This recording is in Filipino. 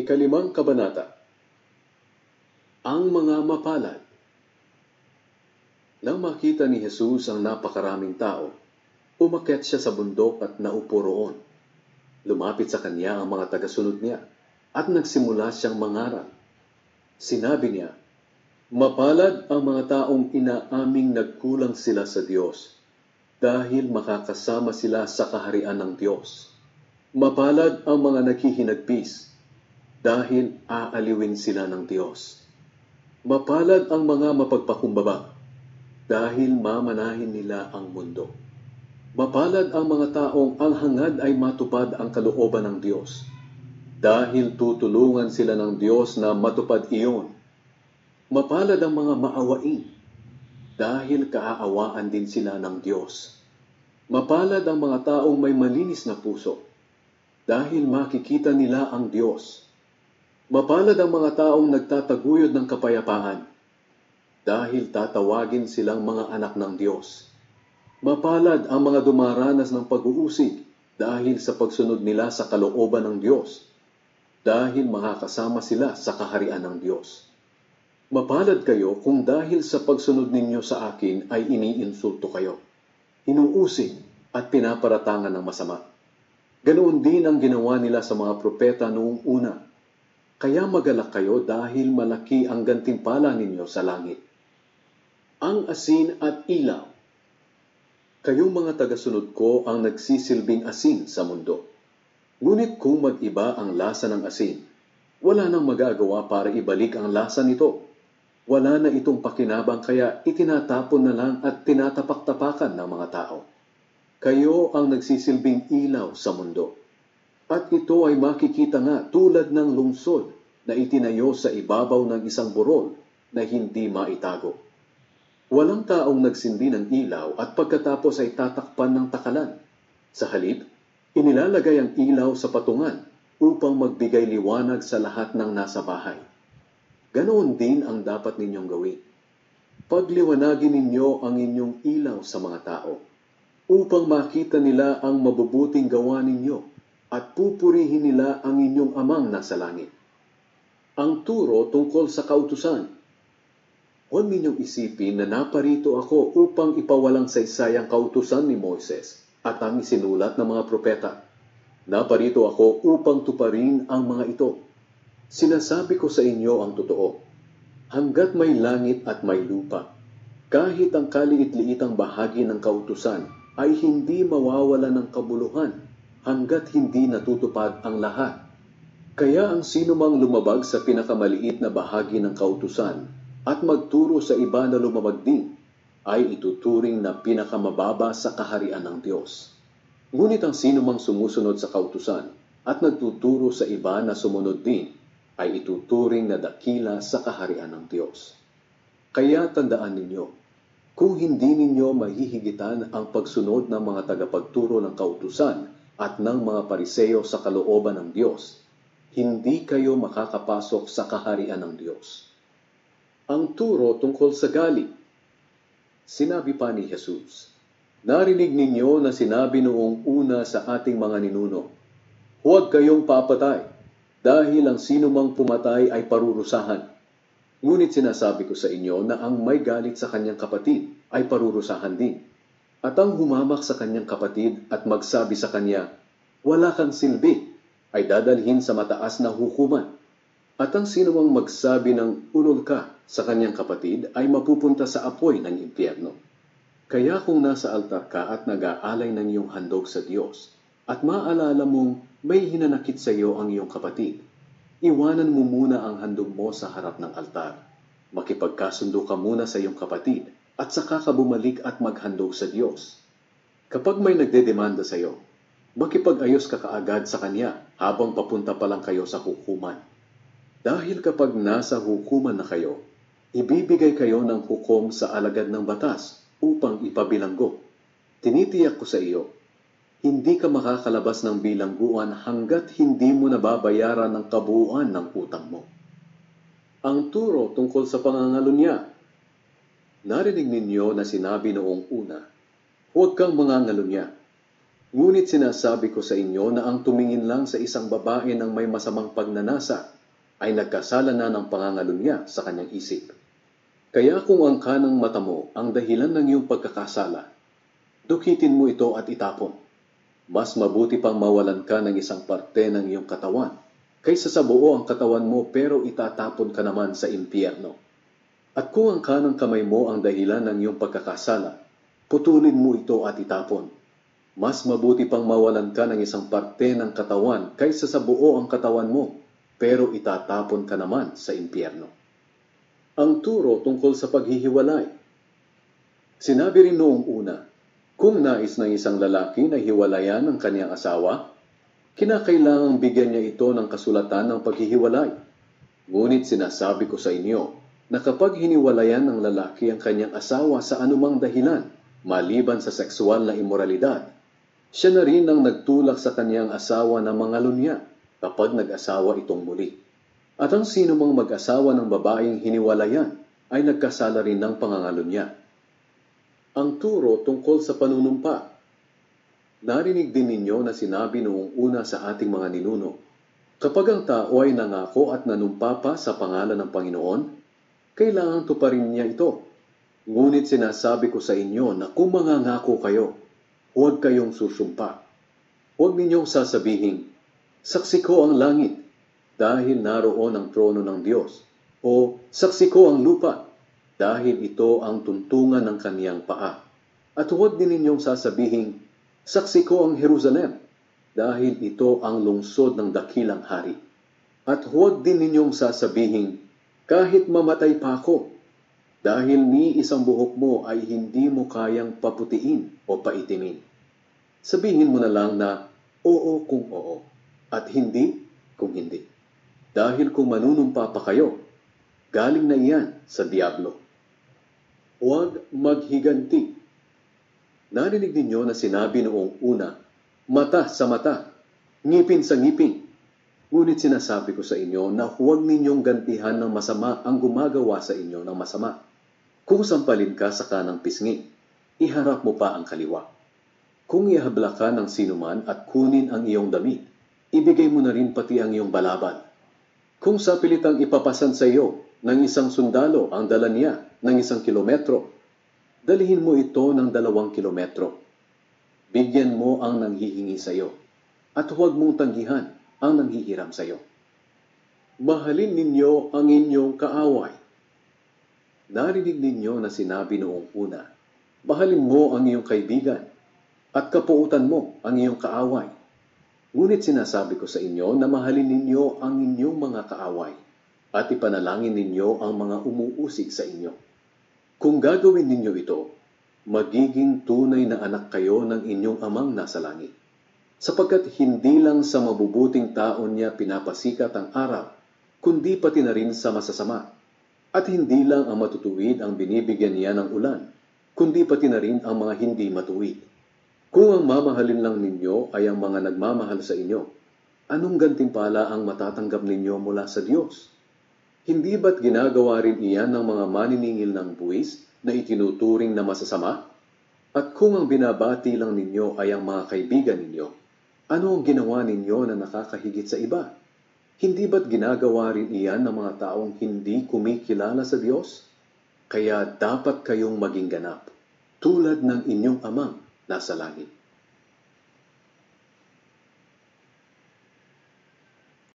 Ikalimang kabanata. Ang mga mapalad. Nang makita ni Jesus ang napakaraming tao, umakyat siya sa bundok at naupo roon. Lumapit sa kanya ang mga tagasunod niya at nagsimula siyang mangaral. Sinabi niya, "Mapalad ang mga taong inaaming nagkulang sila sa Diyos, dahil makakasama sila sa kaharian ng Diyos. Mapalad ang mga naghihinagpis, dahil aaliwin sila ng Diyos. Mapalad ang mga mapagpakumbaba, dahil mamanahin nila ang mundo. Mapalad ang mga taong ang hangad ay matupad ang kalooban ng Diyos, dahil tutulungan sila ng Diyos na matupad iyon. Mapalad ang mga maawain, dahil kaaawaan din sila ng Diyos. Mapalad ang mga taong may malinis na puso, dahil makikita nila ang Diyos. Mapalad ang mga taong nagtataguyod ng kapayapaan, dahil tatawagin silang mga anak ng Diyos. Mapalad ang mga dumaranas ng pag-uusig, dahil sa pagsunod nila sa kalooban ng Diyos, dahil makakasama sila sa kaharian ng Diyos. Mapalad kayo kung dahil sa pagsunod ninyo sa akin ay iniinsulto kayo, inuusig at pinaparatangan ng masama. Ganoon din ang ginawa nila sa mga propeta noong una. Kaya magalak kayo dahil malaki ang gantimpala ninyo sa langit. Ang asin at ilaw. Kayong mga tagasunod ko ang nagsisilbing asin sa mundo. Ngunit kung mag-iba ang lasa ng asin, wala nang magagawa para ibalik ang lasa nito. Wala na itong pakinabang kaya itinatapon na lang at tinatapak-tapakan ng mga tao. Kayo ang nagsisilbing ilaw sa mundo. At ito ay makikita nga tulad ng lungsod na itinayo sa ibabaw ng isang burol na hindi maitago. Walang taong nagsindi ng ilaw at pagkatapos ay tatakpan ng takalan. Sa halip, inilalagay ang ilaw sa patungan upang magbigay liwanag sa lahat ng nasa bahay. Ganoon din ang dapat ninyong gawin. Pagliwanagin ninyo ang inyong ilaw sa mga tao, upang makita nila ang mabubuting gawa ninyo at pupurihin nila ang inyong amang nasa langit. Ang turo tungkol sa kautusan. Huwag ninyong isipin na naparito ako upang ipawalang saysay ang kautusan ni Moises at ang isinulat ng mga propeta. Naparito ako upang tuparin ang mga ito. Sinasabi ko sa inyo ang totoo. Hanggat may langit at may lupa, kahit ang kaliit-liitang bahagi ng kautusan ay hindi mawawala ng kabuluhan hanggat hindi natutupad ang lahat. Kaya ang sinumang lumabag sa pinakamaliit na bahagi ng kautusan at magturo sa iba na lumabag din, ay ituturing na pinakamababa sa kaharian ng Diyos. Ngunit ang sinumang sumusunod sa kautusan at nagtuturo sa iba na sumunod din, ay ituturing na dakila sa kaharian ng Diyos. Kaya tandaan ninyo, kung hindi ninyo mahihigitan ang pagsunod ng mga tagapagturo ng kautusan at ng mga Pariseo sa kalooban ng Diyos, hindi kayo makakapasok sa kaharian ng Diyos. Ang turo tungkol sa galit. Sinabi pa ni Jesus, "Narinig ninyo na sinabi noong una sa ating mga ninuno, huwag kayong papatay, dahil ang sinumang pumatay ay parurusahan. Ngunit sinasabi ko sa inyo na ang may galit sa kanyang kapatid ay parurusahan din. At ang humamak sa kanyang kapatid at magsabi sa kanya, wala kang silbi, ay dadalhin sa mataas na hukuman. At ang sinumang magsabi ng ulol ka sa kanyang kapatid ay mapupunta sa apoy ng impyerno. Kaya kung nasa altar ka at nag-aalay ng iyong handog sa Diyos, at maalala mong may hinanakit sa iyo ang iyong kapatid, iwanan mo muna ang handog mo sa harap ng altar. Makipagkasundo ka muna sa iyong kapatid at saka ka bumalik at maghandog sa Diyos. Kapag may nagdedemanda sa iyo, makipag-ayos ka kaagad sa kanya habang papunta pa lang kayo sa hukuman. Dahil kapag nasa hukuman na kayo, ibibigay kayo ng hukom sa alagad ng batas upang ipabilanggo. Tinitiyak ko sa iyo, hindi ka makakalabas ng bilangguan hanggat hindi mo nababayaran ng kabuuan ng utang mo. Ang turo tungkol sa pangangalunya. Narinig ninyo na sinabi noong una, huwag kang mangangalunya. Ngunit sinasabi ko sa inyo na ang tumingin lang sa isang babae ng may masamang pagnanasa ay nagkasala na ng pangangalunya sa kanyang isip. Kaya kung ang kanang mata mo ang dahilan ng iyong pagkakasala, dukitin mo ito at itapon. Mas mabuti pang mawalan ka ng isang parte ng iyong katawan, kaysa sa buo ang katawan mo pero itatapon ka naman sa impyerno. At kung ang kanang kamay mo ang dahilan ng iyong pagkakasala, putulin mo ito at itapon. Mas mabuti pang mawalan ka ng isang parte ng katawan kaysa sa buo ang katawan mo, pero itatapon ka naman sa impyerno. Ang turo tungkol sa paghihiwalay. Sinabi rin noong una, kung nais ng isang lalaki na hiwalayan ang kanyang asawa, kinakailangang bigyan niya ito ng kasulatan ng paghihiwalay. Ngunit sinasabi ko sa inyo na kapag hiniwalayan ng lalaki ang kanyang asawa sa anumang dahilan, maliban sa sexual na imoralidad, siya na rin ang nagtulak sa kanyang asawa na mangalunya kapag nag-asawa itong muli. At ang sino mang mag-asawa ng babaeng hiniwalayan ay nagkasala rin ng pangangalunya. Ang turo tungkol sa panunumpa. Narinig din ninyo na sinabi noong una sa ating mga ninuno, kapag ang tao ay nangako at nanumpa pa sa pangalan ng Panginoon, kailangan tuparin niya ito. Ngunit sinasabi ko sa inyo na kung mangangako kayo, huwag kayong susumpa. Huwag ninyong sasabihin, saksi ko ang langit, dahil naroon ang trono ng Diyos, o saksi ko ang lupa, dahil ito ang tuntungan ng kaniyang paa. At huwag din ninyong sasabihin, saksi ko ang Jerusalem, dahil ito ang lungsod ng dakilang hari. At huwag din ninyong sasabihin, kahit mamatay pa ako, dahil ni isang buhok mo ay hindi mo kayang paputiin o paitimin. Sabihin mo na lang na oo kung oo, at hindi kung hindi. Dahil kung manunumpa pa kayo, galing na iyan sa diablo. Huwag maghiganti. Narinig ninyo na sinabi noong una, mata sa mata, ngipin sa ngipin. Ngunit sinasabi ko sa inyo na huwag ninyong gantihan ng masama ang gumagawa sa inyo ng masama. Kung sampalin ka sa kanang pisngi, iharap mo pa ang kaliwa. Kung ihabla ka ng sinuman at kunin ang iyong damit, ibigay mo na rin pati ang iyong balaban. Kung sa pilitang ipapasan sa iyo ng isang sundalo ang dala niya ng 1 kilometro, dalihin mo ito ng 2 kilometro. Bigyan mo ang nanghihingi sa iyo, at huwag mong tanggihan ang nanghihiram sa iyo. Mahalin ninyo ang inyong kaaway. Narinig ninyo na sinabi noong una, mahalin mo ang iyong kaibigan, at kapuutan mo ang iyong kaaway. Ngunit sinasabi ko sa inyo na mahalin ninyo ang inyong mga kaaway, at ipanalangin ninyo ang mga umuusig sa inyo. Kung gagawin ninyo ito, magiging tunay na anak kayo ng inyong amang nasa langit. Sapagkat hindi lang sa mabubuting taon niya pinapasikat ang araw, kundi pati na rin sa masasama. At hindi lang ang matutuwid ang binibigyan niya ng ulan, kundi pati na rin ang mga hindi matuwid. Kung ang mamahalin lang ninyo ay ang mga nagmamahal sa inyo, anong gantimpala ang matatanggap ninyo mula sa Diyos? Hindi ba't ginagawa rin iyan ng mga maniningil ng buwis na itinuturing na masasama? At kung ang binabati lang ninyo ay ang mga kaibigan ninyo, ano ang ginawa ninyo na nakakahigit sa iba? Hindi ba't ginagawa rin iyan ng mga taong hindi kumikilala sa Diyos? Kaya dapat kayong maging ganap, tulad ng inyong amang nasa langit.